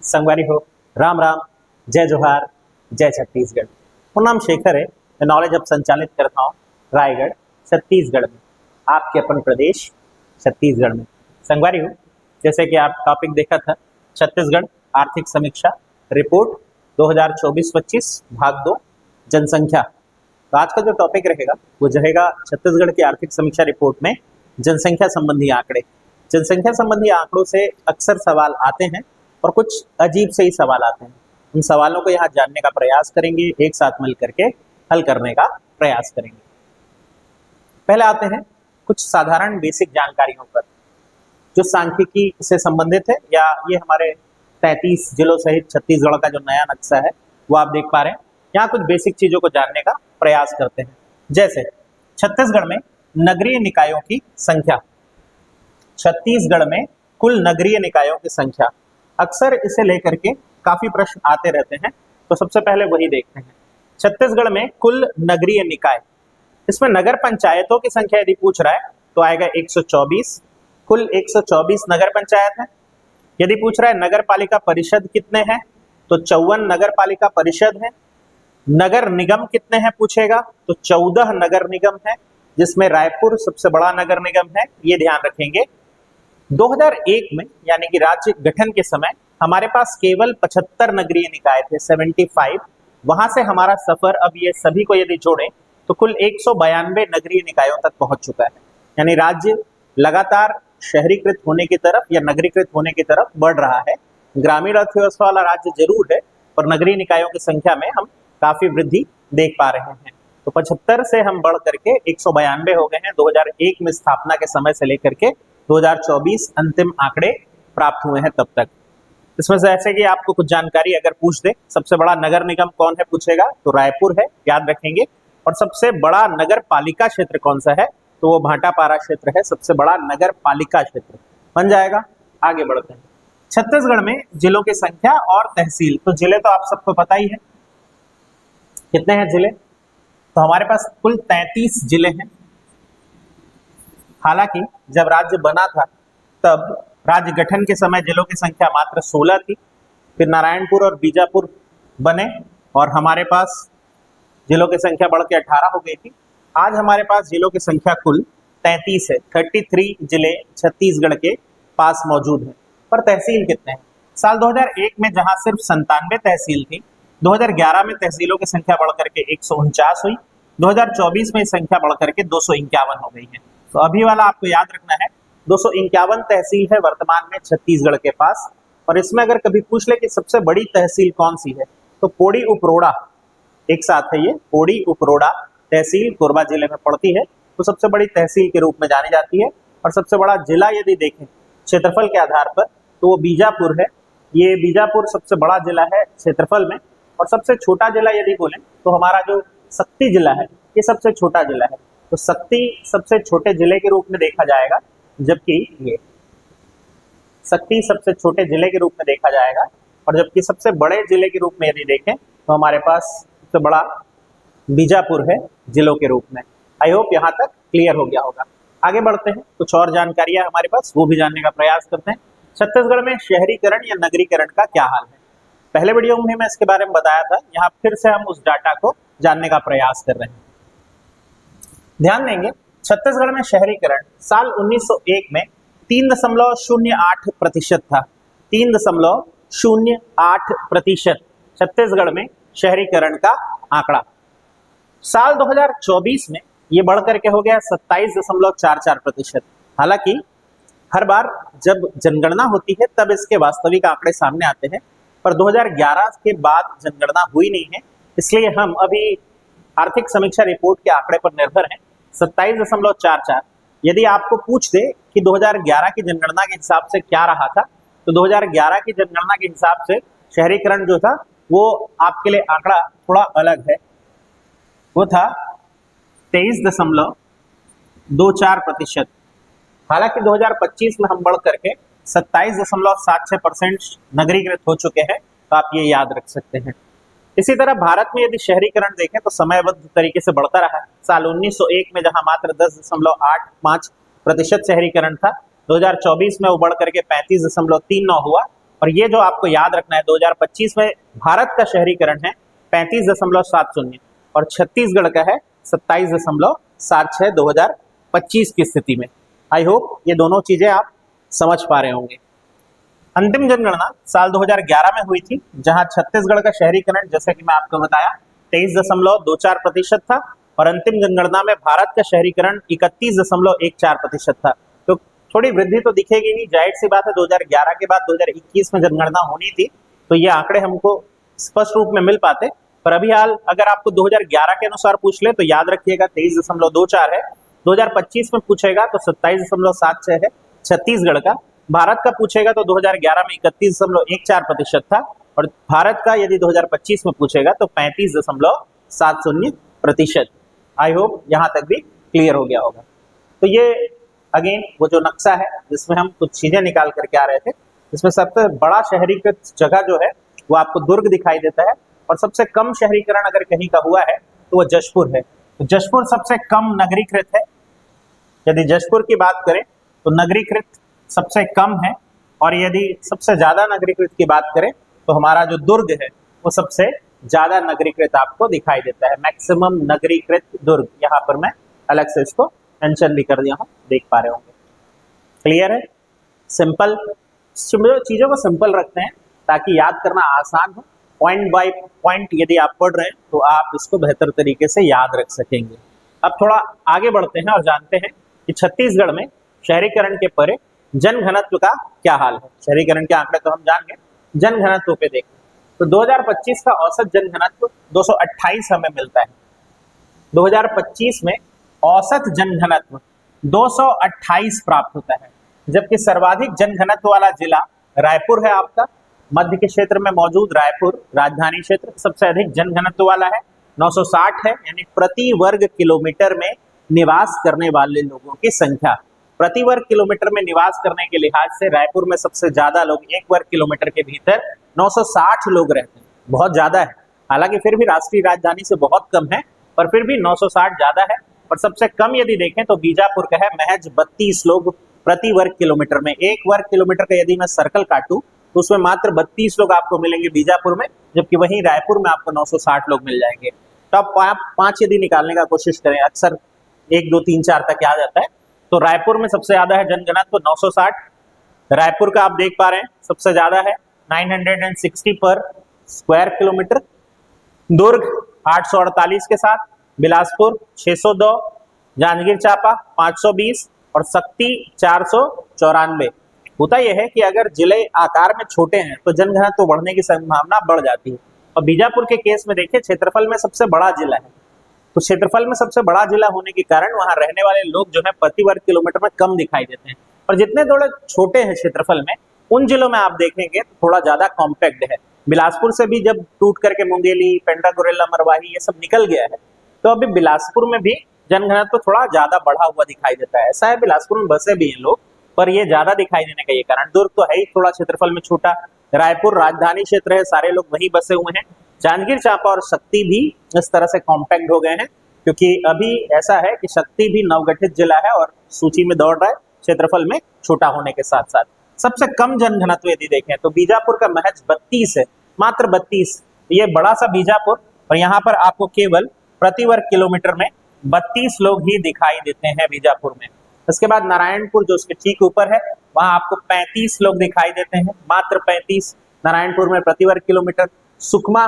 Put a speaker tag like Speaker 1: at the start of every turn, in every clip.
Speaker 1: संगवारी हो, राम राम, जय जोहार, जय छत्तीसगढ़। मेरा नाम शेखर है। मैं नॉलेज हब संचालित करता हूँ रायगढ़ छत्तीसगढ़ में, आपके अपन प्रदेश छत्तीसगढ़ में। संगवारी हो, जैसे कि आप टॉपिक देखा था, छत्तीसगढ़ आर्थिक समीक्षा रिपोर्ट 2024-25 भाग 2 जनसंख्या। तो आज का जो टॉपिक रहेगा वो रहेगा छत्तीसगढ़ की आर्थिक समीक्षा रिपोर्ट में जनसंख्या संबंधी आंकड़े। जनसंख्या संबंधी आंकड़ों से अक्सर सवाल आते हैं और कुछ अजीब से ही सवाल आते हैं। उन सवालों को यहाँ जानने का प्रयास करेंगे, एक साथ मिल करके हल करने का प्रयास करेंगे। पहले आते हैं कुछ साधारण बेसिक जानकारियों पर जो सांख्यिकी से संबंधित है, या ये हमारे 33 जिलों सहित छत्तीसगढ़ का जो नया नक्शा है वो आप देख पा रहे हैं। यहाँ कुछ बेसिक चीजों को जानने का प्रयास करते हैं। जैसे छत्तीसगढ़ में नगरीय निकायों की संख्या, छत्तीसगढ़ में कुल नगरीय निकायों की संख्या, अक्सर इसे लेकर के काफी प्रश्न आते रहते हैं। तो सबसे पहले वही देखते हैं। छत्तीसगढ़ में कुल नगरीय निकाय, इसमें नगर पंचायतों की संख्या यदि पूछ रहा है तो आएगा 124, कुल 124 नगर पंचायत है। यदि पूछ रहा है नगर पालिका परिषद कितने हैं तो 54 नगर पालिका परिषद है। नगर निगम कितने हैं पूछेगा तो 14 नगर निगम है, जिसमें रायपुर सबसे बड़ा नगर निगम है, ये ध्यान रखेंगे। 2001 में यानी कि राज्य गठन के समय हमारे पास केवल 75 नगरीय निकाय थे, 75। वहां से हमारा सफर अब ये सभी को यदि जोड़े तो कुल 192 नगरीय निकायों तक पहुंच चुका है। यानी राज्य लगातार शहरीकृत होने की तरफ या नगरीकृत होने की तरफ बढ़ रहा है। ग्रामीण अर्थव्यवस्था वाला राज्य जरूर है, पर नगरीय निकायों की संख्या में हम काफी वृद्धि देख पा रहे हैं। तो 75 से हम बढ़ करके 192 हो गए हैं 2001 में स्थापना के समय से लेकर के 2024 अंतिम आंकड़े प्राप्त हुए हैं तब तक। इसमें से ऐसे कि आपको कुछ जानकारी अगर पूछ दे, सबसे बड़ा नगर निगम कौन है पूछेगा तो रायपुर है, याद रखेंगे। और सबसे बड़ा नगर पालिका क्षेत्र कौन सा है तो वो भाटापारा क्षेत्र है, सबसे बड़ा नगर पालिका क्षेत्र बन जाएगा। आगे बढ़ते हैं। छत्तीसगढ़ में जिलों की संख्या और तहसील। तो जिले तो आप सबको पता ही है, कितने हैं जिले? तो हमारे पास कुल 33 जिले हैं। हालांकि जब राज्य बना था तब राज्य गठन के समय जिलों की संख्या मात्र 16 थी। फिर नारायणपुर और बीजापुर बने और हमारे पास जिलों की संख्या बढ़ के 18 हो गई थी। आज हमारे पास जिलों की संख्या कुल 33 है। 33 जिले छत्तीसगढ़ के पास मौजूद हैं। पर तहसील कितने हैं? साल 2001 में जहां सिर्फ 97 तहसील थी, 2011 में तहसीलों की संख्या बढ़कर के 149 हुई। 2024 में संख्या बढ़कर के 251 हो गई है। तो अभी वाला आपको याद रखना है, 251 तहसील है वर्तमान में छत्तीसगढ़ के पास। और इसमें अगर कभी पूछ ले कि सबसे बड़ी तहसील कौन सी है तो पोड़ी उपरोड़ा, एक साथ है ये, पोड़ी उपरोड़ा तहसील कोरबा जिले में पड़ती है। तो सबसे बड़ी तहसील के रूप में जानी जाती है। और सबसे बड़ा जिला यदि देखें क्षेत्रफल के आधार पर तो वो बीजापुर है। ये बीजापुर सबसे बड़ा जिला है क्षेत्रफल में। और सबसे छोटा जिला यदि बोलें तो हमारा जो सक्ती जिला है ये सबसे छोटा जिला है। तो सक्ती सबसे छोटे जिले के रूप में देखा जाएगा, जबकि ये सक्ती सबसे छोटे जिले के रूप में देखा जाएगा। और जबकि सबसे बड़े जिले के रूप में यदि देखें तो हमारे पास सबसे बड़ा बीजापुर है जिलों के रूप में। आई होप यहाँ तक क्लियर हो गया होगा। आगे बढ़ते हैं, कुछ और जानकारियां हमारे पास वो भी जानने का प्रयास करते हैं। छत्तीसगढ़ में शहरीकरण या नगरीकरण का क्या हाल है? पहले वीडियो में मैं इसके बारे में बताया था, यहाँ फिर से हम उस डाटा को जानने का प्रयास कर रहे हैं। ध्यान देंगे, छत्तीसगढ़ में शहरीकरण साल 1901 में 3.08% था। 3.08% छत्तीसगढ़ में शहरीकरण का आंकड़ा। साल 2024 में ये बढ़कर के हो गया 27.44%। हालांकि हर बार जब जनगणना होती है तब इसके वास्तविक आंकड़े सामने आते हैं, पर 2011 के बाद जनगणना हुई नहीं है, इसलिए हम अभी आर्थिक समीक्षा रिपोर्ट के आंकड़े पर निर्भर हैं। 27.44। यदि आपको पूछ दे कि 2011 की जनगणना के हिसाब से क्या रहा था तो 2011 की जनगणना के हिसाब से शहरीकरण जो था वो आपके लिए आंकड़ा थोड़ा अलग है। वो था 23.24%। हालांकि 2025 में हम बढ़ करके 27.76% नगरीकृत हो चुके हैं, तो आप ये याद रख सकते हैं। इसी तरह भारत में यदि शहरीकरण देखें तो समयबद्ध तरीके से बढ़ता रहा है। साल 1901 में जहां मात्र 10.85% शहरीकरण था, 2024 में वो बढ़ करके 35.39 हुआ और ये जो आपको याद रखना है 2025 में भारत का शहरीकरण है 35.70 और छत्तीसगढ़ का है 27.76 2025 की स्थिति में। आई होप ये दोनों चीजें आप समझ पा रहे होंगे। अंतिम जनगणना साल 2011 में हुई थी, जहां छत्तीसगढ़ का शहरीकरण जैसे कि मैं आपको बताया 23.24% था और अंतिम जनगणना में भारत का शहरीकरण 31.14% था। तो थोड़ी वृद्धि तो दिखेगी ही, जाहिर सी बात है 2011 के बाद 2021 में जनगणना होनी थी तो ये आंकड़े हमको स्पष्ट रूप में मिल पाते, पर अभी हाल अगर आपको 2011 के अनुसार पूछ ले तो याद रखिएगा 23.24 है। 2025 में पूछेगा तो 27.76 है छत्तीसगढ़ का। भारत का पूछेगा तो 2011 में 31.14% था और भारत का यदि 2025 में पूछेगा तो 35.70%। आई होप यहाँ तक भी क्लियर हो गया होगा। तो ये अगेन वो जो नक्शा है जिसमें हम कुछ चीजें निकाल करके आ रहे थे, इसमें सबसे बड़ा शहरीकृत जगह जो है वो आपको दुर्ग दिखाई देता है और सबसे कम शहरीकरण अगर कहीं का हुआ है तो वो जशपुर है। तो जशपुर सबसे कम नगरीकृत है। यदि जशपुर की बात करें तो नगरीकृत सबसे कम है और यदि सबसे ज्यादा नगरीकृत की बात करें तो हमारा जो दुर्ग है वो सबसे ज्यादा नगरीकृत आपको दिखाई देता है। मैक्सिमम नगरीकृत दुर्ग, यहाँ पर मैं अलग से इसको मेंशन भी कर दिया हूँ, देख पा रहे होंगे। क्लियर है? सिंपल चीजों को सिंपल रखते हैं ताकि याद करना आसान हो। पॉइंट बाय पॉइंट यदि आप पढ़ रहे हैं तो आप इसको बेहतर तरीके से याद रख सकेंगे। अब थोड़ा आगे बढ़ते हैं और जानते हैं कि छत्तीसगढ़ में शहरीकरण के परे जनघनत्व का क्या हाल है। शहरीकरण के आंकड़े तो हम जान गए, जनघनत्व पे देखें तो 2025 का औसत जनघनत्व 228 हमें मिलता है। 2025 में औसत जनघनत्व 228 प्राप्त होता है, जबकि सर्वाधिक जनघनत्व वाला जिला रायपुर है आपका। मध्य के क्षेत्र में मौजूद रायपुर राजधानी क्षेत्र सबसे अधिक जनघनत्व वाला है, 960 है, यानी प्रति वर्ग किलोमीटर में निवास करने वाले लोगों की संख्या। प्रति वर्ग किलोमीटर में निवास करने के लिहाज से रायपुर में सबसे ज्यादा लोग, एक वर्ग किलोमीटर के भीतर 960 लोग रहते हैं, बहुत ज्यादा है। हालांकि फिर भी राष्ट्रीय राजधानी से बहुत कम है, पर फिर भी 960 ज्यादा है। और सबसे कम यदि देखें तो बीजापुर का है, महज 32 लोग प्रति वर्ग किलोमीटर में। एक वर्ग किलोमीटर का यदि मैं सर्कल काटूं तो उसमें मात्र 32 लोग आपको मिलेंगे बीजापुर में, जबकि वहीं रायपुर में आपको 960 लोग मिल जाएंगे। टॉप 5 यदि निकालने का कोशिश करें, अक्सर 1 2 3 4 तक आ जाता है, तो रायपुर में सबसे ज्यादा है जनघनत्व 960। रायपुर का आप देख पा रहे हैं सबसे ज्यादा है 960 पर स्क्वायर किलोमीटर। दुर्ग 848 के साथ, बिलासपुर 602, जांजगीर चांपा 520 और शक्ति 494। होता यह है कि अगर जिले आकार में छोटे हैं तो जनघनत्व बढ़ने की संभावना बढ़ जाती है। और बीजापुर के केस में देखिए क्षेत्रफल में सबसे बड़ा जिला है, तो क्षेत्रफल में सबसे बड़ा जिला होने के कारण वहां रहने वाले लोग जो है प्रति वर्ग किलोमीटर में कम दिखाई देते हैं। और जितने थोड़े छोटे हैं क्षेत्रफल में, उन जिलों में आप देखेंगे तो थोड़ा ज्यादा कॉम्पैक्ट है। बिलासपुर से भी जब टूट करके मुंगेली, पेंड्रा गुरेला, मरवाही ये सब निकल गया है, तो अभी बिलासपुर में भी जनघनत्व थोड़ा ज्यादा बढ़ा हुआ दिखाई देता है। ऐसा है बिलासपुर में बसे भी हैं लोग, पर ये ज्यादा दिखाई देने का ये कारण, दुर्ग तो है ही थोड़ा क्षेत्रफल में छोटा, रायपुर राजधानी क्षेत्र है, सारे लोग वहीं बसे हुए हैं। जांजगीर चांपा और शक्ति भी इस तरह से कॉम्पैक्ट हो गए हैं, क्योंकि अभी ऐसा है कि शक्ति भी नवगठित जिला है और सूची में दौड़ रहा है, क्षेत्रफल में छोटा होने के साथ साथ। सबसे कम जनघनत्व यदि देखें तो बीजापुर का महज 32 है, मात्र 32। ये बड़ा सा बीजापुर, और यहाँ पर आपको केवल प्रति वर्ग किलोमीटर में 32 लोग ही दिखाई देते हैं बीजापुर में। इसके बाद नारायणपुर जो उसके ठीक ऊपर है, वहां आपको 35 लोग दिखाई देते हैं, मात्र 35 नारायणपुर में प्रति वर्ग किलोमीटर। सुकमा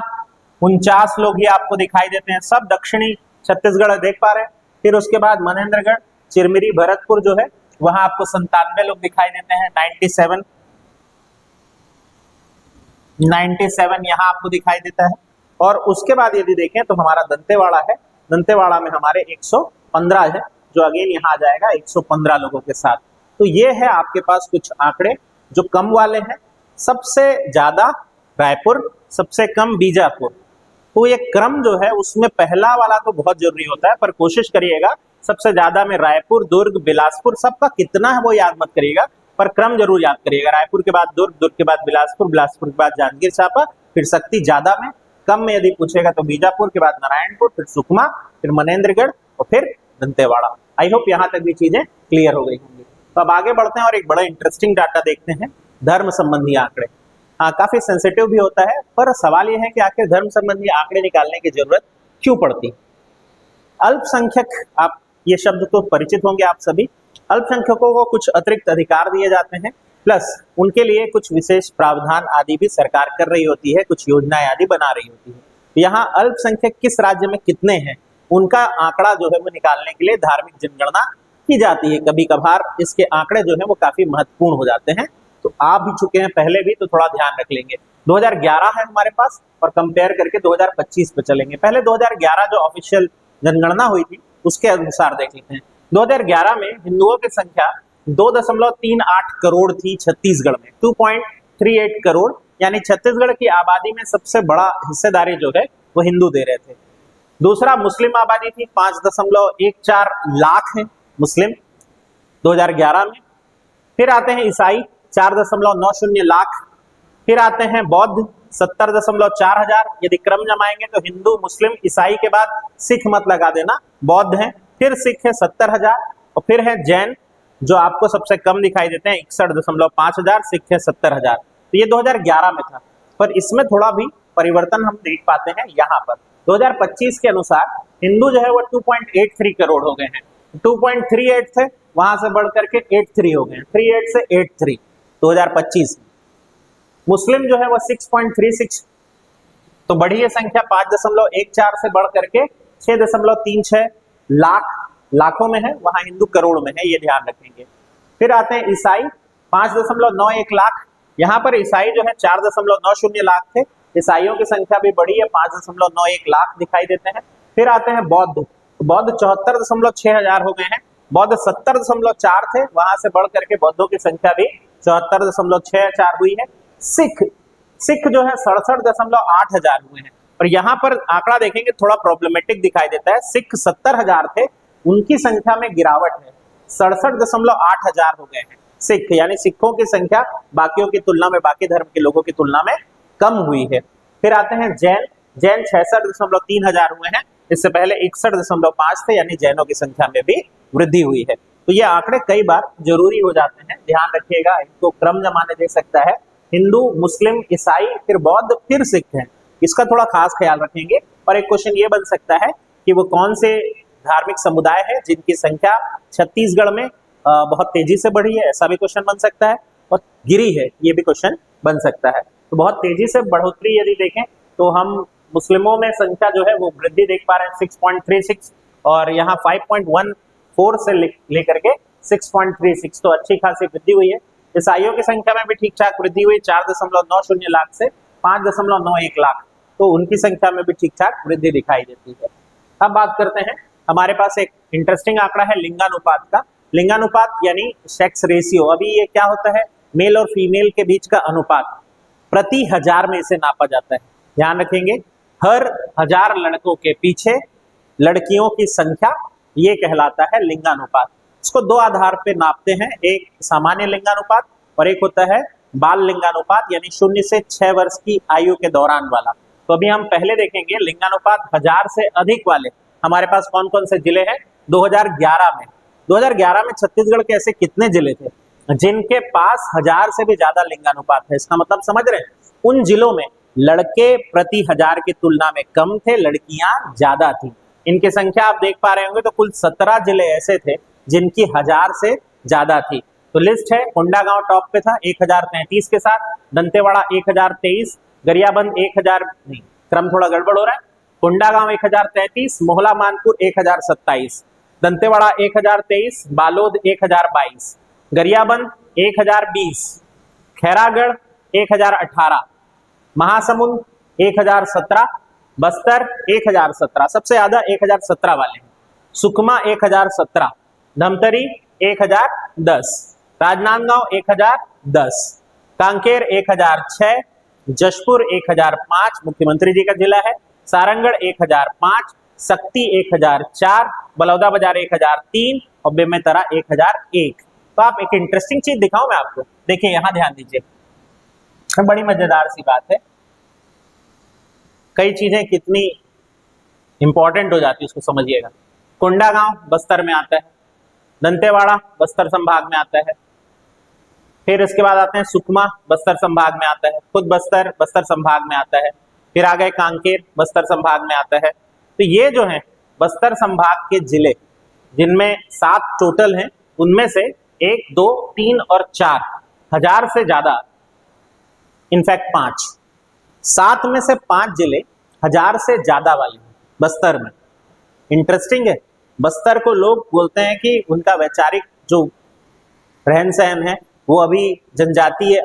Speaker 1: 49 लोग ही आपको दिखाई देते हैं, सब दक्षिणी छत्तीसगढ़ देख पा रहे हैं। फिर उसके बाद मनेन्द्रगढ़, चिरमिरी, भरतपुर जो है वहां आपको 97 लोग दिखाई देते हैं, 97 यहाँ आपको दिखाई देता है। और उसके बाद यदि देखें तो हमारा दंतेवाड़ा है, दंतेवाड़ा में हमारे 115 है, जो अगेन यहाँ आ जाएगा 115 लोगों के साथ। तो ये है आपके पास कुछ आंकड़े जो कम वाले हैं, सबसे ज्यादा रायपुर, सबसे कम बीजापुर। तो ये क्रम जो है उसमें पहला वाला तो बहुत जरूरी होता है, पर कोशिश करिएगा सबसे ज्यादा में रायपुर, दुर्ग, बिलासपुर, सबका कितना है वो याद मत करिएगा, पर क्रम जरूर याद करिएगा। रायपुर के बाद दुर्ग, दुर्ग के बाद बिलासपुर, बिलासपुर के बाद जांजगीर चांपा, फिर शक्ति ज्यादा में। कम में यदि पूछेगा तो बीजापुर के बाद नारायणपुर, फिर सुकमा, फिर मनेन्द्रगढ़ और फिर दंतेवाड़ा। आई होप यहाँ तक भी चीजें क्लियर हो गई होंगी। तो अब आगे बढ़ते हैं और एक बड़ा इंटरेस्टिंग डाटा देखते हैं, धर्म संबंधी आंकड़े। काफी सेंसिटिव भी होता है, पर सवाल यह है कि आखिर धर्म संबंधी आंकड़े निकालने की जरूरत क्यों पड़ती। अल्पसंख्यक, आप ये शब्द तो परिचित होंगे आप सभी। अल्पसंख्यकों को कुछ अतिरिक्त अधिकार दिए जाते हैं, प्लस उनके लिए कुछ विशेष प्रावधान आदि भी सरकार कर रही होती है, कुछ योजनाएं आदि बना रही होती है। यहाँ अल्पसंख्यक किस राज्य में कितने हैं, उनका आंकड़ा जो है वो निकालने के लिए धार्मिक जनगणना की जाती है। कभी कभार इसके आंकड़े जो है वो काफी महत्वपूर्ण हो जाते हैं, तो आप भी चुके हैं पहले भी, तो थोड़ा ध्यान रख लेंगे। 2011 है हमारे पास, और कंपेयर करके 2025 पे चलेंगे। पहले 2011 जो ऑफिशियल जनगणना हुई थी उसके अनुसार देख लेते हैं। 2011 में हिंदुओं की संख्या 2.38 करोड़ थी छत्तीसगढ़ में, 2.38 करोड़, यानी छत्तीसगढ़ की आबादी में सबसे बड़ा हिस्सेदारी जो है वो हिंदू दे रहे थे। दूसरा मुस्लिम आबादी थी, 5.14 लाख है मुस्लिम 2011 में। फिर आते हैं ईसाई 4.90 लाख। फिर आते हैं बौद्ध 70.4 हजार। यदि क्रम जमाएंगे तो हिंदू, मुस्लिम, ईसाई के बाद सिख मत लगा देना, बौद्ध है, फिर सिख है 70,000, और फिर है जैन जो आपको सबसे कम दिखाई देते हैं 61.5 हजार, सिख है 70,000। तो ये 2011 में था, पर इसमें थोड़ा भी परिवर्तन हम देख पाते हैं यहाँ पर। 2025 के अनुसार हिंदू जो है वो 2.83 करोड़ हो गए हैं। 2.38 थे, वहां से बढ़ करके 83 हो गए हैं, 38 से 83 2025 में। मुस्लिम जो है वो 6.36, तो बढ़ी है संख्या, 5.14 से बढ़ करके 6.36 लाखों में है, वहां हिंदू करोड़ में है, ये ध्यान रखेंगे। फिर आते हैं ईसाई 5.91 लाख। यहाँ पर ईसाई जो है 4.90 लाख थे, ईसाइयों की संख्या भी बढ़ी है, 5.91 लाख दिखाई देते हैं। फिर आते हैं बौद्ध, बौद्ध 74.6 हजार हो गए हैं, बौद्ध 70.4 थे, वहां से बढ़ करके बौद्धों की संख्या भी 74.64 हुई है। सिख जो है 67.8 हजार हुए हैं, और यहाँ पर आंकड़ा देखेंगे थोड़ा प्रॉब्लमेटिक दिखाई देता है। सिख 70,000 थे, उनकी संख्या में गिरावट है, 67.8 हजार हो गए हैं सिख, यानी सिखों की संख्या बाकियों की तुलना में, बाकी धर्म के लोगों की तुलना में कम हुई है। फिर आते हैं जैन, जैन 66.3 हजार हुए हैं, इससे पहले 61.5 थे, यानी जैनों की संख्या में भी वृद्धि हुई है। तो ये आंकड़े कई बार जरूरी हो जाते हैं, ध्यान रखिएगा, इनको क्रम जमाने दे सकता है। हिंदू, मुस्लिम, ईसाई, फिर बौद्ध, फिर सिख है, इसका थोड़ा खास ख्याल रखेंगे। और एक क्वेश्चन ये बन सकता है कि वो कौन से धार्मिक समुदाय है जिनकी संख्या छत्तीसगढ़ में बहुत तेजी से बढ़ी है, ऐसा भी क्वेश्चन बन सकता है, और गिरी है, ये भी क्वेश्चन बन सकता है। तो बहुत तेजी से बढ़ोतरी यदि देखें तो हम मुस्लिमों में संख्या जो है वो वृद्धि देख पा रहे हैं 6.36, और यहाँ 5.14 से लेकर के 6.36, तो अच्छी खासी वृद्धि हुई है। ईसाइयों की संख्या में भी ठीक ठाक वृद्धि हुई, 4.90 लाख से 5.91 लाख, तो उनकी संख्या में भी ठीक ठाक वृद्धि दिखाई देती है। अब बात करते हैं, हमारे पास एक इंटरेस्टिंग आंकड़ा है लिंगानुपात का। लिंगानुपात यानी सेक्स रेशियो। अभी ये क्या होता है, मेल और फीमेल के बीच का अनुपात, प्रति हजार में इसे नापा जाता है। ध्यान रखेंगे, हर 1000 लड़कों के पीछे लड़कियों की संख्या, ये कहलाता है लिंगानुपात। इसको दो आधार पे नापते हैं, एक सामान्य लिंगानुपात और एक होता है बाल लिंगानुपात, यानी 0 से 6 वर्ष की आयु के दौरान वाला। तो अभी हम पहले देखेंगे लिंगानुपात 1000 से अधिक वाले हमारे पास कौन कौन से जिले हैं। 2011 में छत्तीसगढ़ के ऐसे कितने जिले थे जिनके पास 1000 से भी ज्यादा लिंगानुपात है। इसका मतलब समझ रहे हैं, उन जिलों में लड़के प्रति 1000 की तुलना में कम थे, लड़कियां ज्यादा थी। इनकी संख्या आप देख पा रहे होंगे, तो कुल 17 जिले ऐसे थे जिनकी 1000 से ज्यादा थी। तो लिस्ट है, कोंडागांव टॉप पे था 1033 के साथ, दंतेवाड़ा 1023, गरियाबंद 1000, नहीं क्रम थोड़ा गड़बड़ हो रहा है, कोंडागांव 1033, मोहला मानपुर 1027, दंतेवाड़ा 1023, बालोद 1022, गरियाबंद 1020, खैरागढ़ 1018, महासमुंद 1017, बस्तर 1017, सबसे ज्यादा 1017 वाले हैं, सुकमा 1017, धमतरी 1010, राजनांदगांव 1010, कांकेर 1006, जशपुर 1005, मुख्यमंत्री जी का जिला है, सारंगढ़ 1005, सक्ती 1004, बलौदाबाजार 1003 और बेमेतरा 1001। तो आप एक इंटरेस्टिंग चीज दिखाऊं मैं आपको, देखिए यहां ध्यान दीजिए, बड़ी मजेदार सी बात है, कई चीजें कितनी इंपॉर्टेंट हो जाती है उसको समझिएगा। कोंडागांव बस्तर में आता है, दंतेवाड़ा बस्तर संभाग में आता है, फिर इसके बाद आते हैं सुकमा, बस्तर संभाग में आता है, खुद बस्तर बस्तर संभाग में आता है, फिर आ गए कांकेर, बस्तर संभाग में आता है। तो ये जो है बस्तर संभाग के जिले जिनमें 7 टोटल हैं, उनमें से 1, 2, 3 और 4 हजार से ज्यादा, इनफैक्ट 5, 7 में से 5 जिले हजार से ज्यादा वाले हैं बस्तर में। इंटरेस्टिंग है, बस्तर को लोग बोलते हैं कि उनका वैचारिक जो रहन सहन है वो अभी जनजातीय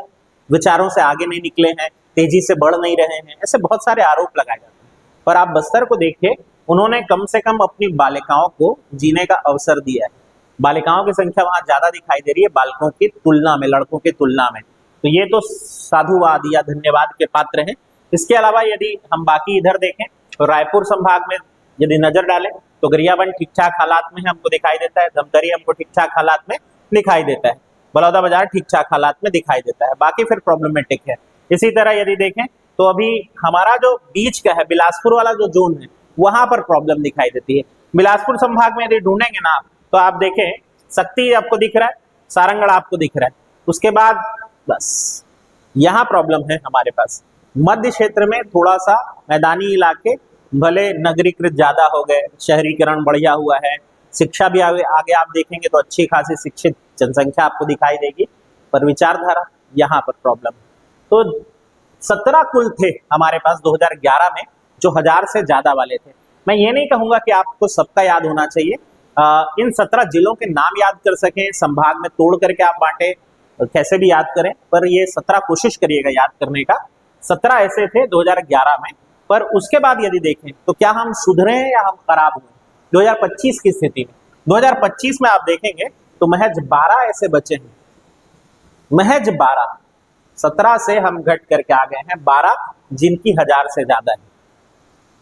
Speaker 1: विचारों से आगे नहीं निकले हैं, तेजी से बढ़ नहीं रहे हैं, ऐसे बहुत सारे आरोप लगाए जाते हैं। पर आप बस्तर को देखिए, उन्होंने कम से कम अपनी बालिकाओं को जीने का अवसर दिया है। बालिकाओं की संख्या वहां ज्यादा दिखाई दे रही है बालकों की तुलना में, लड़कों की तुलना में। तो ये तो साधुवाद या धन्यवाद के पात्र हैं। इसके अलावा यदि हम बाकी इधर देखें तो रायपुर संभाग में यदि नजर डालें तो गरियाबंद ठीक ठाक हालात में हमको दिखाई देता है, धमतरी हमको ठीक ठाक हालात में दिखाई देता है, बलौदाबाजार ठीक ठाक हालात में दिखाई देता है, बाकी फिर प्रॉब्लमेटिक है। इसी तरह यदि देखें तो अभी हमारा जो बीच का है बिलासपुर वाला जो जोन है वहां पर प्रॉब्लम दिखाई देती है। बिलासपुर संभाग में यदि ढूंढेंगे ना तो आप देखें शक्ति आपको दिख रहा है, सारंगढ़ आपको दिख रहा है, उसके बाद बस यहाँ प्रॉब्लम है हमारे पास। मध्य क्षेत्र में थोड़ा सा मैदानी इलाके भले नगरीकृत ज्यादा हो गए, शहरीकरण बढ़िया हुआ है, शिक्षा भी आगे आप देखेंगे तो अच्छी खासी शिक्षित जनसंख्या आपको दिखाई देगी, पर विचारधारा यहाँ पर प्रॉब्लम है। तो 17 कुल थे हमारे पास 2011 में जो हजार से ज्यादा वाले थे। मैं ये नहीं कहूंगा कि आपको सबका याद होना चाहिए, इन 17 जिलों के नाम याद कर सकें, संभाग में तोड़ करके आप बांटे, कैसे भी याद करें, पर ये 17 कोशिश करिएगा याद करने का। 17 ऐसे थे 2011 में, पर उसके बाद यदि देखें तो क्या हम सुधरे हैं या हम खराब हुए 2025 की स्थिति में। 2025 में आप देखेंगे तो महज 12 ऐसे बचे हैं, महज 12, 17 से हम घट करके आ गए हैं 12 जिनकी हजार से ज्यादा है।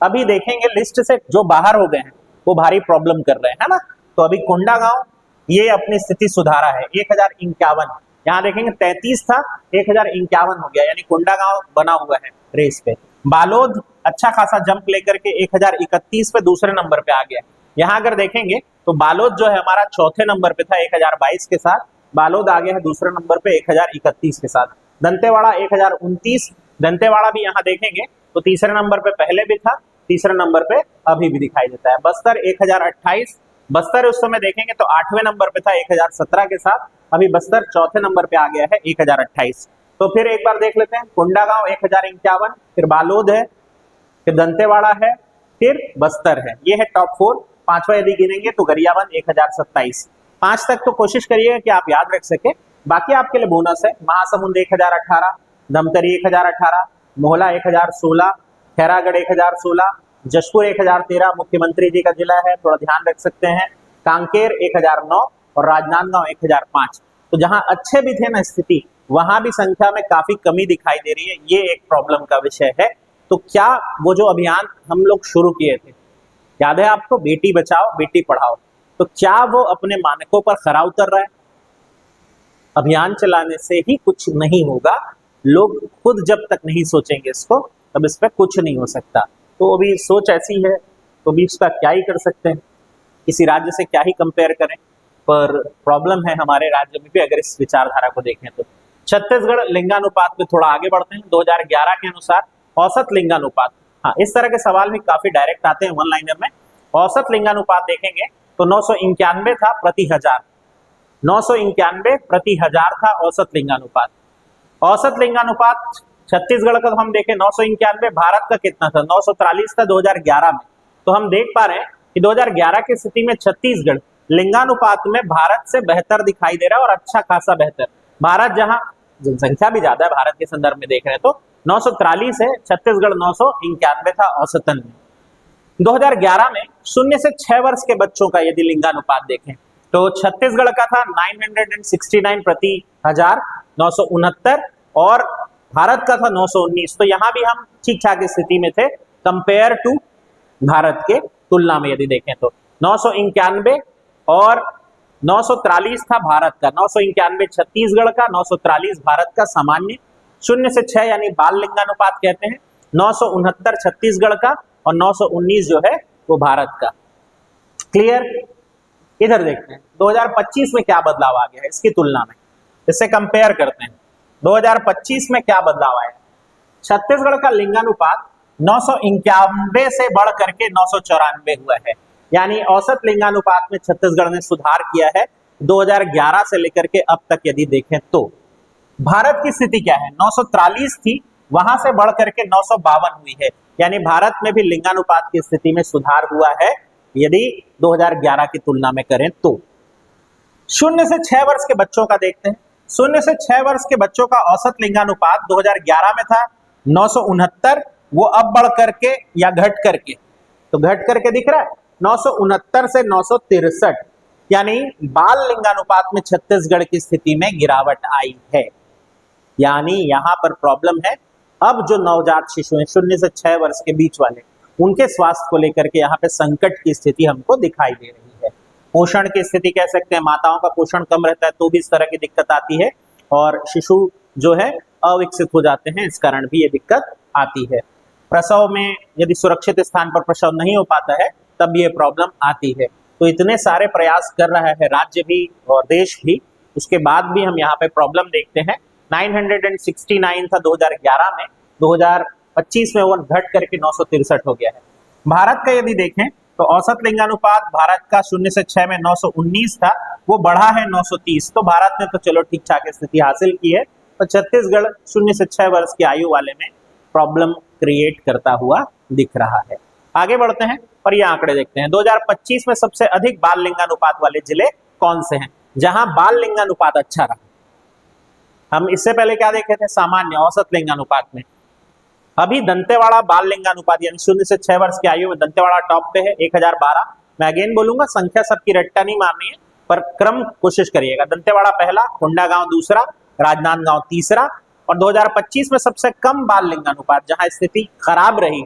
Speaker 1: अभी देखेंगे लिस्ट से जो बाहर हो गए हैं वो भारी प्रॉब्लम कर रहे हैं, है ना। तो अभी कोंडागांव ये अपनी स्थिति सुधारा है, 1051, यहाँ देखेंगे 33 था 1051 हो गया, यानी कोंडागांव बना हुआ है रेस पे। बालोद अच्छा खासा जंप लेकर के 1031 पे दूसरे नंबर पे आ गया। यहाँ अगर देखेंगे तो बालोद जो है हमारा चौथे नंबर पे था 1022 के साथ, बालोद आ गया है दूसरे नंबर पे 1031 के साथ। दंतेवाड़ा 1029, दंतेवाड़ा भी यहाँ देखेंगे तो तीसरे नंबर पे पहले भी था, तीसरे नंबर पे अभी भी दिखाई देता है। बस्तर 1028, बस्तर उस समय देखेंगे तो 8वें नंबर पे था 1017 के साथ, अभी बस्तर चौथे नंबर पे आ गया है 1028। तो फिर एक बार देख लेते हैं, कोंडागांव 1051, फिर बालोद है, फिर दंतेवाड़ा है, फिर बस्तर है, ये है टॉप 4। 5वां यदि गिनेंगे तो गरियाबंद 1027। 5 तक तो कोशिश करिएगा कि आप याद रख सके, बाकी आपके लिए बोनस है। महासमुंद 1018, धमतरी 1018, मोहला 1016, खैरागढ़ 1016, जशपुर 1013 मुख्यमंत्री जी का जिला है, थोड़ा ध्यान रख सकते हैं, कांकेर 1009 और राजनांदगांव 1005। तो जहां अच्छे भी थे ना स्थिति, वहां भी संख्या में काफी कमी दिखाई दे रही है, ये एक प्रॉब्लम का विषय है। तो क्या वो जो अभियान हम लोग शुरू किए थे, याद है आपको, बेटी बचाओ बेटी पढ़ाओ, तो क्या वो अपने मानकों पर खरा उतर रहा है? अभियान चलाने से ही कुछ नहीं होगा, लोग खुद जब तक नहीं सोचेंगे इसको तब इस पर कुछ नहीं हो सकता। तो अभी सोच ऐसी है तो अभी इसका क्या ही कर सकते हैं, किसी राज्य से क्या ही कंपेयर करें, पर प्रॉब्लम है हमारे राज्य में भी अगर इस विचारधारा को देखें तो। छत्तीसगढ़ लिंगानुपात में थोड़ा आगे बढ़ते हैं, 2011 के अनुसार औसत लिंगानुपात। हाँ, इस तरह के सवाल भी काफी डायरेक्ट आते हैं वन लाइनर में। औसत लिंगानुपात देखेंगे तो 991 था प्रति हजार, 991 प्रति हजार था औसत लिंगानुपात। औसत लिंगानुपात छत्तीसगढ़ का तो हम देखें 991, भारत का कितना था 943 था 2011 में। तो हम देख पा रहे हैं कि 2011 की स्थिति में छत्तीसगढ़ लिंगानुपात में भारत से बेहतर दिखाई दे रहा है, और अच्छा खासा बेहतर। भारत जहां जनसंख्या भी ज्यादा है, भारत के संदर्भ में देख रहे हैं तो 943 है, छत्तीसगढ़ 991 था औसतन में। 2011 में 0 से 6 वर्ष के बच्चों का यदि लिंगानुपात देखें तो छत्तीसगढ़ का था 969 प्रति हजार, 969, और भारत का था 919। तो यहां भी हम ठीक ठाक स्थिति में थे कंपेयर टू भारत के तुलना में यदि देखें तो। 991 और 943 था भारत का, 991 छत्तीसगढ़ का, 943 भारत का सामान्य। 0 से 6 यानी बाल लिंगानुपात कहते हैं, 969 छत्तीसगढ़ का और 919 जो है वो भारत का। क्लियर? इधर देखते हैं 2025 में क्या बदलाव आ गया है इसकी तुलना में। इससे कंपेयर करते हैं 2025 में क्या बदलाव आया। छत्तीसगढ़ का लिंगानुपात 991 से बढ़ करके 994 हुआ है, यानी औसत लिंगानुपात में छत्तीसगढ़ ने सुधार किया है 2011 से लेकर के अब तक। यदि देखें तो भारत की स्थिति क्या है, 943 थी, वहां से बढ़ करके 952 हुई है, यानी भारत में भी लिंगानुपात की स्थिति में सुधार हुआ है यदि 2011 की तुलना में करें तो। 0 से 6 वर्ष के बच्चों का देखते हैं। 0 से 6 वर्ष के बच्चों का औसत लिंगानुपात 2011 में था 969, वो अब बढ़ करके या घट करके, तो घट करके दिख रहा है 969 से 963, यानी बाल लिंगानुपात में छत्तीसगढ़ की स्थिति में गिरावट आई है। यानी यहां पर प्रॉब्लम है, अब जो नवजात शिशु हैं 0 से 6 वर्ष के बीच वाले, उनके स्वास्थ्य को लेकर के यहाँ पे संकट की स्थिति हमको दिखाई दे रही है। पोषण की स्थिति कह सकते हैं, माताओं का पोषण कम रहता है तो भी इस तरह की दिक्कत आती है, और शिशु जो है अविकसित हो जाते हैं, इस कारण भी ये दिक्कत आती है। प्रसव में यदि सुरक्षित स्थान पर प्रसव नहीं हो पाता है तब ये प्रॉब्लम आती है। तो इतने सारे प्रयास कर रहा है राज्य भी और देश भी, उसके बाद भी हम यहाँ पे प्रॉब्लम देखते हैं। 969 था 2011 में, 2025 में वो घट करके 963 हो गया है। भारत का यदि देखें तो औसत लिंगानुपात भारत का 0 से 6 में 919 था, वो बढ़ा है 930। तो भारत ने तो चलो ठीक ठाक स्थिति हासिल की है, तो छत्तीसगढ़ 0 से 6 वर्ष की आयु वाले में प्रॉब्लम क्रिएट करता हुआ दिख रहा है। आगे बढ़ते हैं और ये आंकड़े देखते हैं। 2025 में सबसे अधिक बाल लिंगानुपात वाले जिले कौन से हैं, जहां बाल लिंगानुपात अच्छा रहा। हम इससे पहले क्या देखे थे, सामान्य औसत लिंगानुपात में। अभी दंतेवाड़ा बाल लिंगानुपात यानी 0 से 6 वर्ष की आयु में दंतेवाड़ा टॉप पे है 1012। मैं अगेन बोलूंगा, संख्या सबकी रट्टा नहीं मारनी है, पर क्रम कोशिश करिएगा। दंतेवाड़ा पहला, कोंडागांव दूसरा, राजनांदगांव तीसरा, और 2025 में सबसे कम बाल लिंगानुपात जहां स्थिति खराब रही,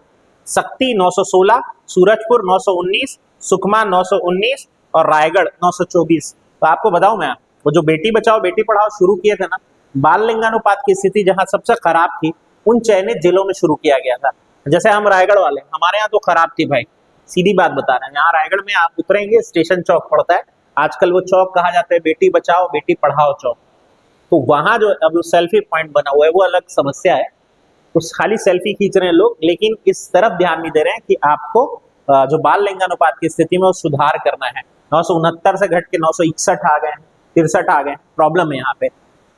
Speaker 1: सक्ती 916, सूरजपुर 919, सुकमा 919 और रायगढ़ 924। तो आपको बताऊं मैं, वो जो बेटी बचाओ बेटी पढ़ाओ शुरू किए थे ना, बाल लिंगानुपात की स्थिति जहां सबसे खराब थी उन चयनित जिलों में शुरू किया गया था। जैसे हम रायगढ़ वाले, हमारे यहाँ तो खराब थी भाई, सीधी बात बता रहे हैं। यहाँ रायगढ़ में आप उतरेंगे, स्टेशन चौक पड़ता है, आजकल वो चौक कहा जाता है बेटी बचाओ बेटी पढ़ाओ चौक। तो वहां जो अब सेल्फी पॉइंट बना हुआ है वो अलग समस्या है, तो खाली सेल्फी खींच रहे हैं लोग, लेकिन इस तरफ ध्यान नहीं दे रहे हैं कि आपको जो बाल लिंगानुपात की स्थिति में वो सुधार करना है। 969 से घट के 961 आ गए, 63 आ गए, प्रॉब्लम है यहाँ पे।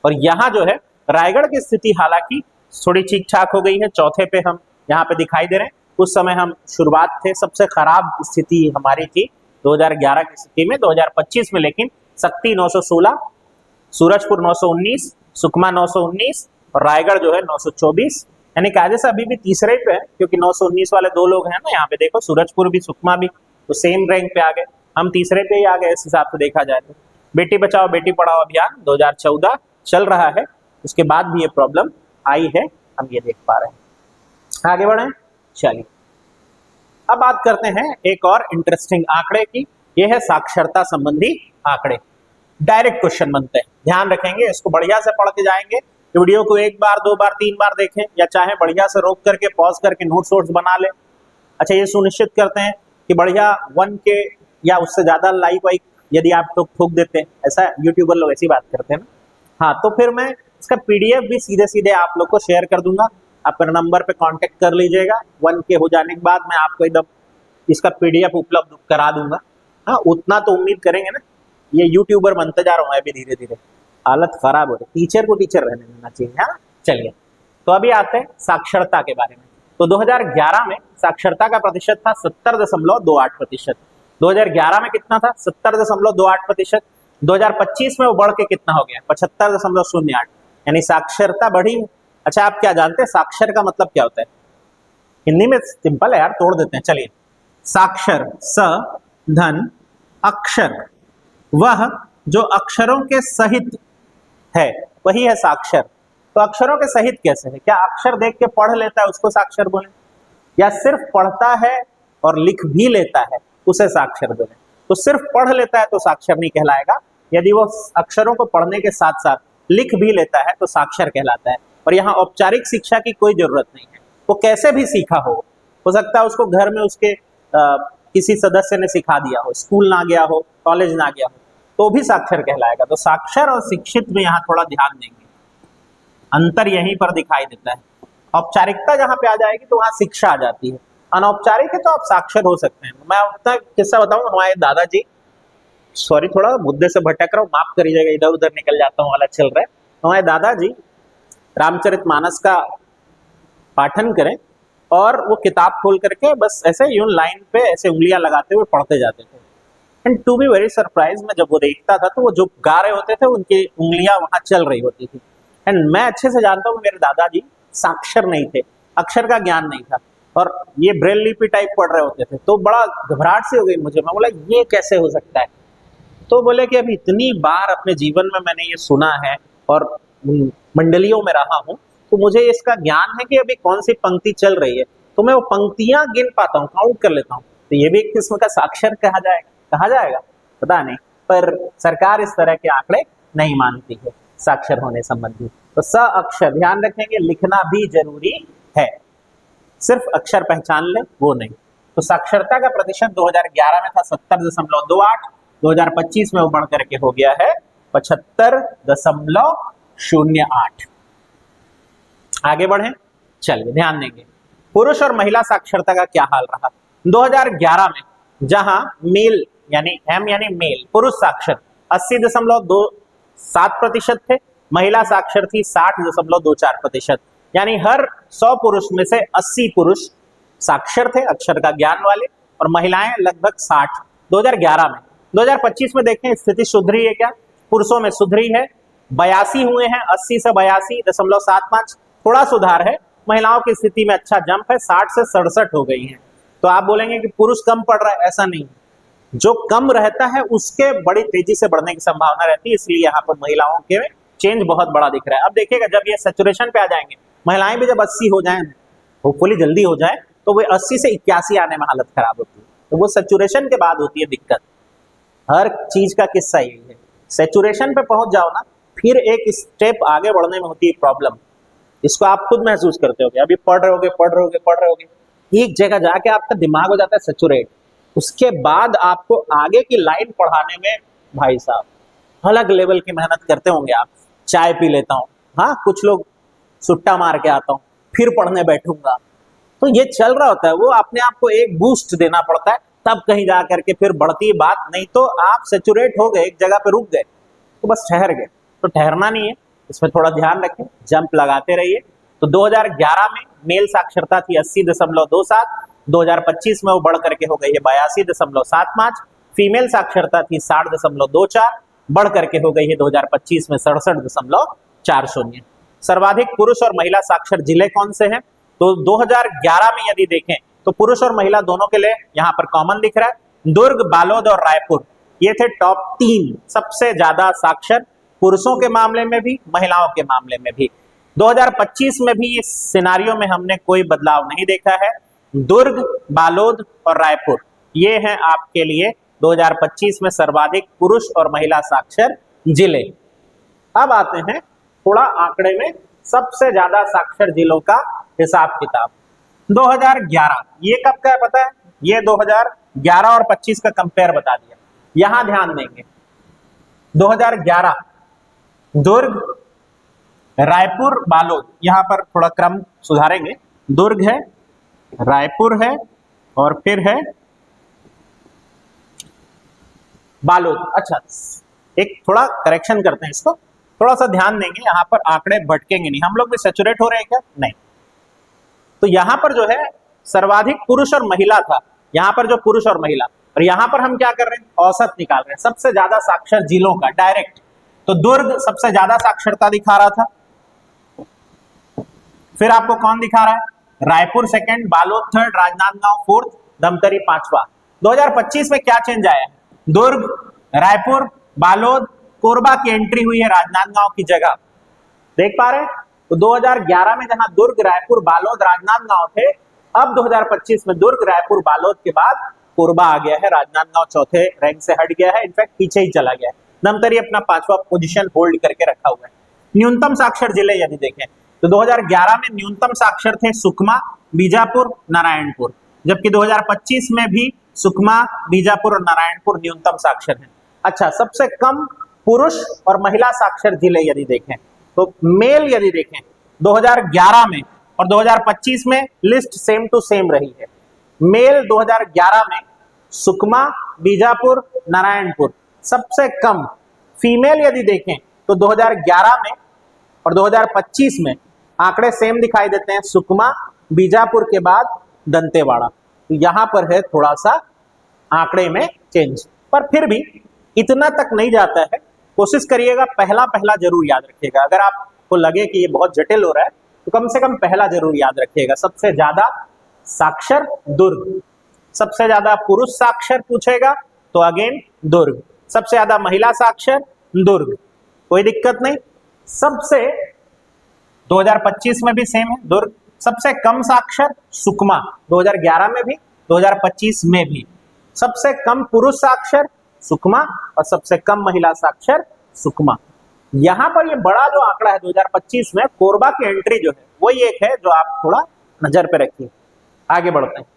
Speaker 1: और यहाँ जो है रायगढ़ की स्थिति हालांकि थोड़ी ठीक ठाक हो गई है, चौथे पे हम यहाँ पे दिखाई दे रहे हैं। उस समय हम शुरुआत थे, सबसे खराब स्थिति हमारी थी 2011 की स्थिति में। 2025 में लेकिन सक्ती 916, सूरजपुर 919, सुकमा 919 और रायगढ़ जो है 924, यानी कायदे से अभी भी तीसरे पे है, क्योंकि 919 वाले दो लोग हैं ना यहाँ पे, देखो सूरजपुर भी सुकमा भी तो सेम रैंक पे आ गए, हम तीसरे पे ही आ गए इस हिसाब से देखा जाए तो। बेटी बचाओ बेटी पढ़ाओ अभियान 2014 चल रहा है, उसके बाद भी ये प्रॉब्लम आई है, हम ये देख पा रहे हैं। आगे बढ़े, चलिए अब बात करते हैं एक और इंटरेस्टिंग आंकड़े की, ये है साक्षरता संबंधी आंकड़े। डायरेक्ट क्वेश्चन बनते हैं, ध्यान रखेंगे, इसको बढ़िया से पढ़ के जाएंगे। वीडियो को एक बार दो बार तीन बार देखें, या चाहे बढ़िया से रोक करके पॉज करके नोट्स वोट्स बना ले। अच्छा, ये सुनिश्चित करते हैं कि बढ़िया 1K या उससे ज्यादा लाइक वाइक यदि आप लोग ठोक देते हैं, ऐसा यूट्यूबर लोग ऐसी बात करते हैं ना, हाँ, तो फिर मैं इसका PDF भी सीधे सीधे आप लोग को शेयर कर दूंगा, आप मेरे नंबर पे कांटेक्ट कर लीजिएगा। 1K हो जाने के बाद मैं आपको एकदम इसका PDF उपलब्ध करा दूंगा। हाँ, उतना तो उम्मीद करेंगे ना, ये यूट्यूबर बनते जा रहा हूँ मैं भी धीरे धीरे, हालत खराब हो रही, टीचर को टीचर रहने देना चाहिए। हाँ, चलिए तो अभी आते हैं साक्षरता के बारे में। तो 2011 में साक्षरता का प्रतिशत था 70.28%। 2011 में कितना था, 70.28%। 2025 में वो बढ़ के कितना हो गया, 75.08, यानी साक्षरता बढ़ी। अच्छा, आप क्या जानते हैं साक्षर का मतलब क्या होता है? हिंदी में सिंपल है यार, तोड़ देते हैं, चलिए। साक्षर, स धन अक्षर, वह जो अक्षरों के सहित है वही है साक्षर। तो अक्षरों के सहित कैसे है? क्या अक्षर देख के पढ़ लेता है उसको साक्षर बोले, या सिर्फ पढ़ता है और लिख भी लेता है उसे साक्षर बोले? तो सिर्फ पढ़ लेता है तो साक्षर नहीं कहलाएगा, यदि वो अक्षरों को पढ़ने के साथ साथ लिख भी लेता है तो साक्षर कहलाता है। और यहाँ औपचारिक शिक्षा की कोई जरूरत नहीं है, वो कैसे भी सीखा हो सकता है उसको घर में उसके किसी सदस्य ने सिखा दिया हो, स्कूल ना गया हो, कॉलेज ना गया हो, तो भी साक्षर कहलाएगा। तो साक्षर और शिक्षित में यहाँ थोड़ा ध्यान देंगे, अंतर यहीं पर दिखाई देता है। औपचारिकता जहां पे आ जाएगी तो वहां शिक्षा आ जाती है, अनौपचारिक है तो आप साक्षर हो सकते हैं। मैं अपना किस्सा बताऊं, हमारे दादाजी, सॉरी थोड़ा मुद्दे से भटक रहा हूँ, माफ करिएगा, इधर उधर निकल जाता हूँ वाला चल रहा है। हमारे दादाजी रामचरितमानस का पाठन करें और वो किताब खोल करके बस ऐसे यूं लाइन पे ऐसे उंगलियां लगाते हुए पढ़ते जाते थे। And to be very surprise, मैं जब वो देखता था तो वो जो गा रहे होते थे उनकी उंगलियां वहां चल रही होती थी। एंड मैं अच्छे से जानता हूँ मेरे दादाजी साक्षर नहीं थे, अक्षर का ज्ञान नहीं था, और ये ब्रेल लिपि टाइप पढ़ रहे होते थे। तो बड़ा घबराहट सी हो गई मुझे, मैं बोला ये कैसे हो सकता है? तो बोले कि अभी इतनी बार अपने जीवन में मैंने ये सुना है और मंडलियों में रहा हूँ, तो मुझे इसका ज्ञान है कि अभी कौन सी पंक्ति चल रही है, तो मैं वो पंक्तियां गिन पाता हूँ, काउंट कर लेता हूँ। तो ये भी एक किस्म का साक्षर कहा जाएगा पता नहीं, पर सरकार इस तरह के आंकड़े नहीं मानती है साक्षर होने संबंधी। तो स अक्षर ध्यान रखेंगे, लिखना भी जरूरी है, सिर्फ अक्षर पहचान ले वो नहीं। तो साक्षरता का प्रतिशत 2011 में था 70.28, 2025 में वो बढ़ करके हो गया है 75.08। आगे बढ़े, चलिए ध्यान देंगे पुरुष और महिला साक्षरता का क्या हाल रहा। 2011 में जहां मेल यानी एम यानी मेल पुरुष साक्षर 80.27% थे, महिला साक्षर थी 60.24%, यानी हर 100 पुरुष में से 80 पुरुष साक्षर थे, अक्षर का ज्ञान वाले, और महिलाएं लगभग 60 2011 में। 2025 में देखें स्थिति सुधरी है क्या? पुरुषों में सुधरी है, 82 हुए हैं, 80 से 82.75, थोड़ा सुधार है। महिलाओं की स्थिति में अच्छा जंप है, 60 से 67 हो गई है। तो आप बोलेंगे कि पुरुष कम पढ़ रहा है, ऐसा नहीं, जो कम रहता है उसके बड़ी तेजी से बढ़ने की संभावना रहती है, इसलिए यहाँ पर महिलाओं के चेंज बहुत बड़ा दिख रहा है। अब देखिएगा जब ये सैचुरेशन पे आ जाएंगे, महिलाएं भी जब 80 हो जाए, होपफुली जल्दी हो जाए, तो वे 80 से 81 आने में हालत खराब होती है। तो वो सैचुरेशन के बाद होती है दिक्कत। हर चीज का किस्सा यही है, सैचुरेशन पे पहुंच जाओ ना, फिर एक स्टेप आगे बढ़ने में होती है प्रॉब्लम। इसको आप खुद महसूस करते होगे, अभी पढ़ रहे होगे, एक जगह जाके आपका दिमाग हो जाता है सैचुरेट, उसके बाद आपको आगे की लाइन पढ़ाने में भाई साहब अलग लेवल की मेहनत करते होंगे आप। चाय पी लेता हूँ, हाँ कुछ लोग सुट्टा मार के आता हूँ, फिर पढ़ने बैठूंगा, तो ये चल रहा होता है। वो अपने आप को एक बूस्ट देना पड़ता है, तब कहीं जा करके फिर बढ़ती है बात, नहीं तो आप सैचुरेट हो गए, एक जगह पे रुक गए तो बस ठहर गए। तो ठहरना नहीं है, इसमें थोड़ा ध्यान रखें, जंप लगाते रहिए। तो 2011 में मेल साक्षरता थी 80.27, 2025 में वो बढ़ करके हो गई है 82.75, फीमेल साक्षरता थी 60.24, बढ़ करके हो गई है 2025 में 67.40। सर्वाधिक पुरुष और महिला साक्षर जिले कौन से हैं? तो 2011 में यदि देखें तो पुरुष और महिला दोनों के लिए यहाँ पर कॉमन दिख रहा है, दुर्ग, बालोद और रायपुर, ये थे टॉप 3 सबसे ज्यादा साक्षर, पुरुषों के मामले में भी महिलाओं के मामले में भी। 2025 में भी इस सिनारियो में हमने कोई बदलाव नहीं देखा है। दुर्ग, बालोद और रायपुर ये हैं आपके लिए 2025 में सर्वाधिक पुरुष और महिला साक्षर जिले। अब आते हैं थोड़ा आंकड़े में सबसे ज्यादा साक्षर जिलों का हिसाब किताब। 2011 ये कब का है पता है? ये 2011 और 25 का कंपेयर बता दिया। यहां ध्यान देंगे 2011 दुर्ग, रायपुर, बालोद, यहां पर थोड़ा क्रम सुधारेंगे, दुर्ग है, रायपुर है और फिर है बालोद। अच्छा एक थोड़ा करेक्शन करते हैं, इसको थोड़ा सा ध्यान देंगे, यहां पर आंकड़े भटकेंगे नहीं। हम लोग भी सैचुरेट हो रहे हैं क्या? नहीं। तो यहां पर जो है सर्वाधिक पुरुष और महिला था, यहां पर जो पुरुष और महिला, और यहां पर हम क्या कर रहे हैं? औसत निकाल रहे हैं सबसे ज्यादा साक्षर जिलों का डायरेक्ट। तो दुर्ग सबसे ज्यादा साक्षरता दिखा रहा था, फिर आपको कौन दिखा रहा है? Raipur second, Balod third, Rajnandgaon fourth, Dhamtari 5वां। 2025 में क्या चेंज आया? दुर्ग, रायपुर, बालोद, कोरबा की एंट्री हुई है राजनांदगांव की जगह, देख पा रहे हैं? तो 2011 में जहां दुर्ग, रायपुर, बालोद, राजनांदगांव थे, अब 2025 में दुर्ग, रायपुर, बालोद के बाद कोरबा आ गया है, राजनांदगांव चौथे रैंक से हट गया है, इनफैक्ट पीछे ही चला गया है, धमतरी अपना 5वां पोजीशन होल्ड करके रखा हुआ है। न्यूनतम साक्षर जिले यदि देखें तो 2011 में न्यूनतम साक्षर थे सुकमा, बीजापुर, नारायणपुर, जबकि 2025 में भी सुकमा, बीजापुर और नारायणपुर न्यूनतम साक्षर हैं। अच्छा, सबसे कम पुरुष और महिला साक्षर जिले यदि देखें तो मेल यदि देखें 2011 में और 2025 में लिस्ट सेम टू सेम रही है। मेल 2011 में सुकमा, बीजापुर, नारायणपुर। सबसे कम फीमेल यदि देखें तो 2011 में और 2025 में आंकड़े सेम दिखाई देते हैं, सुकमा, बीजापुर के बाद दंतेवाड़ा। तो यहां पर है थोड़ा सा आंकड़े में चेंज, पर फिर भी इतना तक नहीं जाता है। कोशिश करिएगा पहला पहला जरूर याद रखिएगा। अगर आपको लगे कि ये बहुत जटिल हो रहा है तो कम से कम पहला जरूर याद रखिएगा। सबसे ज्यादा साक्षर दुर्ग, सबसे ज्यादा पुरुष साक्षर पूछेगा तो अगेन दुर्ग, सबसे ज्यादा महिला साक्षर दुर्ग, कोई दिक्कत नहीं। सबसे 2025 में भी सेम है दुर्ग। सबसे कम साक्षर सुकमा 2011 में भी 2025 में भी। सबसे कम पुरुष साक्षर सुकमा और सबसे कम महिला साक्षर सुकमा। यहां पर ये बड़ा जो आंकड़ा है 2025 में, कोरबा की एंट्री जो है वो एक है जो आप थोड़ा नजर पे रखिए। आगे बढ़ते हैं,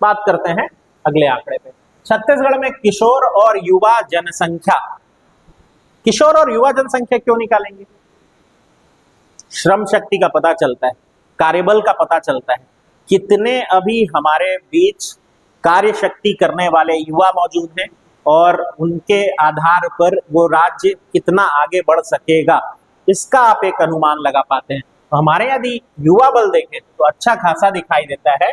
Speaker 1: बात करते हैं अगले आंकड़े पे। छत्तीसगढ़ में किशोर और युवा जनसंख्या। किशोर और युवा जनसंख्या क्यों निकालेंगे? श्रम शक्ति का पता चलता है, कार्यबल का पता चलता है, कितने अभी हमारे बीच कार्य शक्ति करने वाले युवा मौजूद हैं और उनके आधार पर वो राज्य कितना आगे बढ़ सकेगा, इसका आप एक अनुमान लगा पाते हैं। तो हमारे यदि युवा बल देखें तो अच्छा खासा दिखाई देता है।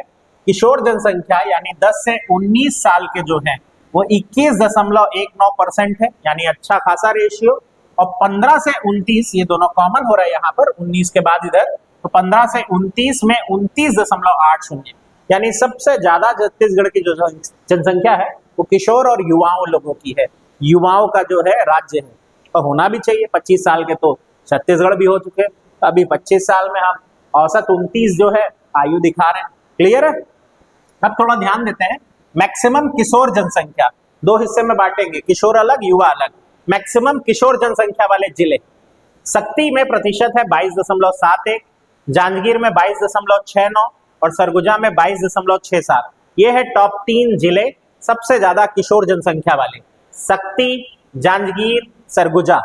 Speaker 1: किशोर जनसंख्या यानी 10 से 19 साल के जो हैं वो 21.19% है, यानी अच्छा खासा रेशियो। और 15 से 29, ये दोनों कॉमन हो रहा है यहाँ पर, 19 के बाद इधर, तो 15 से 29 में 29.80, यानी सबसे ज्यादा छत्तीसगढ़ की जो जनसंख्या है वो किशोर और युवाओं लोगों की है। युवाओं का जो है राज्य है और होना भी चाहिए। 25 साल के तो छत्तीसगढ़ भी हो चुके, अभी 25 साल में हम औसत 29 जो है आयु दिखा रहे हैं। क्लियर है? अब थोड़ा ध्यान देते हैं। मैक्सिमम किशोर जनसंख्या दो हिस्से में बांटेंगे, किशोर अलग युवा अलग। मैक्सिमम किशोर जनसंख्या वाले जिले, सक्ती में प्रतिशत है 22.71, जांजगीर में 22.69 और सरगुजा में 22.67। ये है टॉप 3 जिले सबसे ज्यादा किशोर जनसंख्या वाले, सक्ती, जांजगीर, सरगुजा।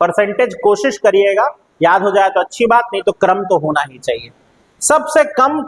Speaker 1: परसेंटेज कोशिश करिएगा, याद हो जाए तो अच्छी बात, नहीं तो क्रम तो होना ही चाहिए। सबसे कम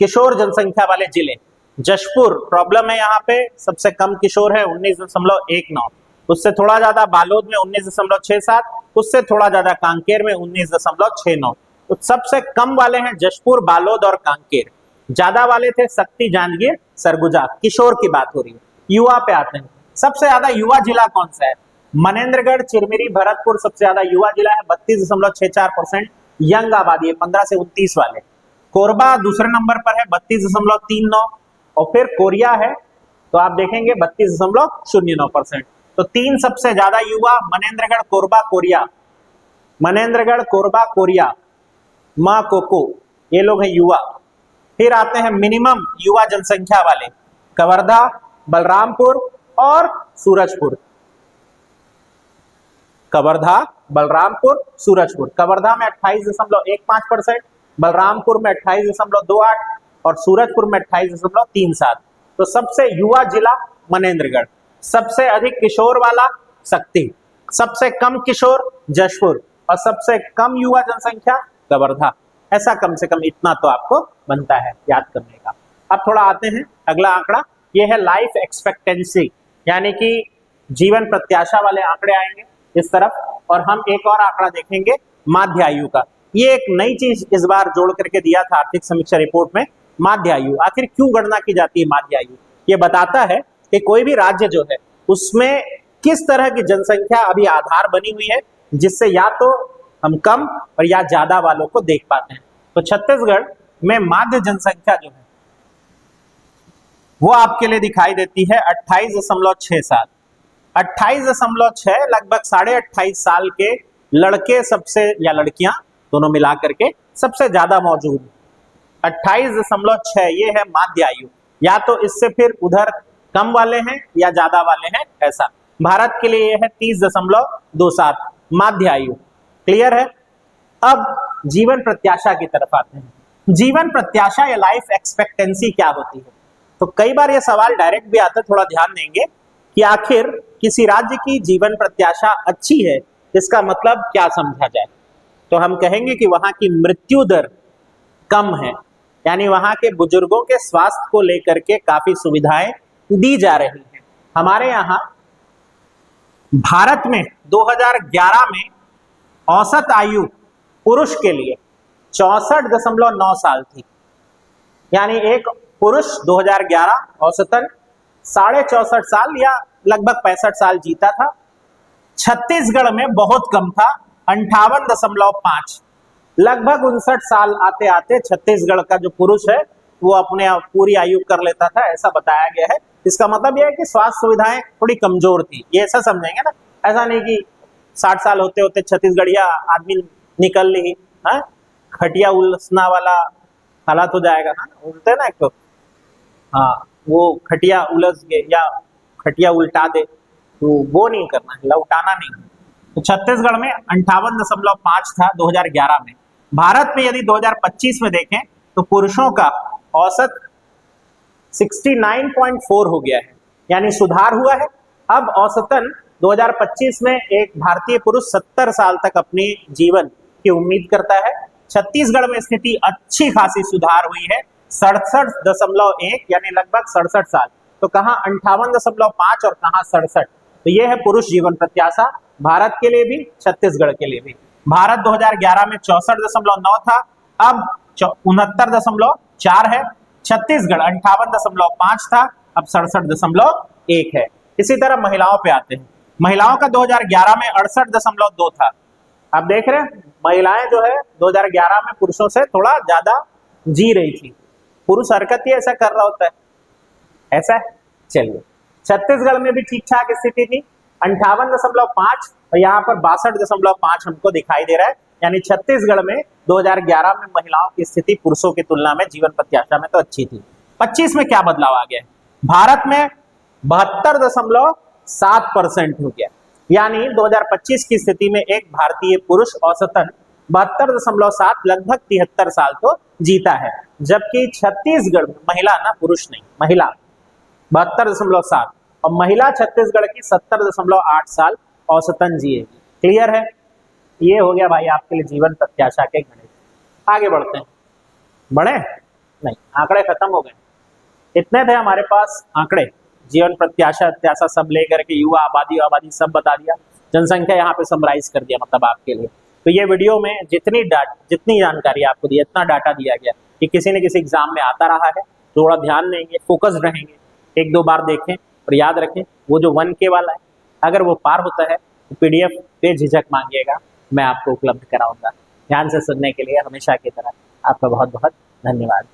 Speaker 1: किशोर जनसंख्या वाले जिले, जशपुर प्रॉब्लम है यहाँ पे, सबसे कम किशोर है 19.19, उससे थोड़ा ज्यादा बालोद में 19.67, उससे थोड़ा ज्यादा कांकेर में 19.69। तो सबसे कम वाले हैं जशपुर, बालोद और कांकेर। ज्यादा वाले थे सक्ती, जांजगीर, सरगुजा। किशोर की बात हो रही है। युवा पे आते हैं। सबसे ज्यादा युवा जिला कौन सा है? मनेन्द्रगढ़, चिरमिरी, भरतपुर सबसे ज्यादा युवा जिला है, 32.64% यंग आबादी है 15 से 29 वाले। कोरबा दूसरे नंबर पर है 32.39 और फिर कोरिया है तो आप देखेंगे 32.09%। तो 3 सबसे ज्यादा युवा मनेन्द्रगढ़, कोरबा, कोरिया। मनेन्द्रगढ़, कोरबा, कोरिया, माँ कोको, ये लोग हैं युवा। फिर आते हैं मिनिमम युवा जनसंख्या वाले, कवर्धा, बलरामपुर और सूरजपुर। कवर्धा, बलरामपुर, सूरजपुर। कवर्धा में 28.15%, बलरामपुर में 28.28 और सूरजपुर में 28.37। तो सबसे युवा जिला मनेन्द्रगढ़, सबसे अधिक किशोर वाला सक्ती, सबसे कम किशोर जशपुर और सबसे कम युवा जनसंख्या कवर्धा। ऐसा कम से कम इतना तो आपको बनता है याद करने का। अब थोड़ा आते हैं अगला आंकड़ा, ये है लाइफ एक्सपेक्टेंसी, यानी कि जीवन प्रत्याशा वाले आंकड़े आएंगे इस तरफ। और हम एक और आंकड़ा देखेंगे माध्य आयु का। ये एक नई चीज इस बार जोड़ करके दिया था आर्थिक समीक्षा रिपोर्ट में, माध्य आयु। आखिर क्यों गणना की जाती है माध्य आयु? ये बताता है कि कोई भी राज्य जो है उसमें किस तरह की जनसंख्या अभी आधार बनी हुई है, जिससे या तो हम कम और या ज्यादा वालों को देख पाते हैं। तो छत्तीसगढ़ में माध्य जनसंख्या जो है वो आपके लिए दिखाई देती है 28.67। 28.6 लगभग 28.5 साल के लड़के सबसे, या लड़कियां दोनों मिला करके सबसे ज्यादा मौजूद। 28.6 ये है माध्य आयु। या तो इससे फिर उधर कम वाले हैं या ज्यादा वाले हैं, ऐसा। भारत के लिए यह है 30.27 माध्य आयु। क्लियर है? अब जीवन प्रत्याशा की तरफ आते हैं। जीवन प्रत्याशा या लाइफ एक्सपेक्टेंसी क्या होती है? तो कई बार ये सवाल डायरेक्ट भी आता है, थोड़ा ध्यान देंगे कि आखिर किसी राज्य की जीवन प्रत्याशा अच्छी है, इसका मतलब क्या समझा जाए? तो हम कहेंगे कि वहां की मृत्यु दर कम है, यानी वहां के बुजुर्गों के स्वास्थ्य को लेकर के काफी सुविधाएं दी जा रही हैं। हमारे यहाँ भारत में 2011 में औसत आयु पुरुष के लिए 64.9 साल थी, यानी एक पुरुष 2011 औसतन 64.5 साल या लगभग 65 साल जीता था। छत्तीसगढ़ में बहुत कम था, 58.5, लगभग 59 साल आते आते छत्तीसगढ़ का जो पुरुष है वो अपने पूरी आयु कर लेता था, ऐसा बताया गया है। इसका मतलब यह है कि स्वास्थ्य सुविधाएं थोड़ी कमजोर थी, ये ऐसा समझेंगे ना। ऐसा नहीं कि 60 साल होते होते छत्तीसगढ़िया आदमी निकल ली, खटिया उलसना वाला हालात हो जाएगा ना, बोलते ना एक तो, हाँ, वो खटिया उलझ गए या खटिया उल्टा दे, तो वो नहीं करना है, लौटाना नहीं। तो छत्तीसगढ़ में 58.5 था 2011 में। भारत में यदि 2025 में देखें तो पुरुषों का औसत 69.4 हो गया है, यानी सुधार हुआ है। अब औसतन 2025 में एक भारतीय पुरुष 70 साल तक अपनी जीवन की उम्मीद करता है। छत्तीसगढ़ में स्थिति अच्छी खासी सुधार हुई है, 67.1 यानी लगभग 67 साल। तो कहाँ 58.5 और कहाँ 67। तो ये है पुरुष जीवन प्रत्याशा भारत के लिए भी, छत्तीसगढ़ के लिए भी। भारत 2011 में 64.9 था, अब 69.4 है। छत्तीसगढ़ 58.5 था, अब 67.1 है। इसी तरह महिलाओं पे आते हैं। महिलाओं का 2011 में 68.2 था। अब देख रहे हैं महिलाएं जो है 2011 में पुरुषों से थोड़ा ज्यादा जी रही थी। पुरुष हरकत ही ऐसा कर रहा होता है, ऐसा है। चलिए, छत्तीसगढ़ में भी ठीक ठाक स्थिति थी, 58.5 और यहाँ पर 62.5 हमको दिखाई दे रहा है। यानी छत्तीसगढ़ में 2011 में महिलाओं की स्थिति पुरुषों की तुलना में जीवन प्रत्याशा में तो अच्छी थी। 25 में क्या बदलाव आ गया? भारत में 72.7% हो गया, यानी 2025 की स्थिति में एक भारतीय पुरुष औसतन 72.7 लगभग 73 साल तो जीता है, जबकि छत्तीसगढ़ में महिला, ना पुरुष नहीं, महिला 72.7 और महिला छत्तीसगढ़ की 70.8 साल औसतन जिएगी। क्लियर है? ये हो गया भाई आपके लिए जीवन प्रत्याशा के गणित। आगे बढ़ते हैं। बढ़े नहीं, आंकड़े खत्म हो गए। इतने थे हमारे पास आंकड़े, जीवन प्रत्याशा सब लेकर के युवा आबादी सब बता दिया, जनसंख्या यहाँ पे समराइज कर दिया मतलब आपके लिए। तो ये वीडियो में जितनी जानकारी आपको दी, इतना डाटा दिया गया कि किसी न किसी एग्जाम में आता रहा है। थोड़ा ध्यान देंगे, फोकस्ड रहेंगे, 1-2 बार देखें और याद रखें वो जो 1K वाला है, अगर वो पार होता है तो PDF पे झिझक मांगिएगा, मैं आपको उपलब्ध कराऊंगा। ध्यान से सुनने के लिए हमेशा की तरह आपका बहुत बहुत धन्यवाद।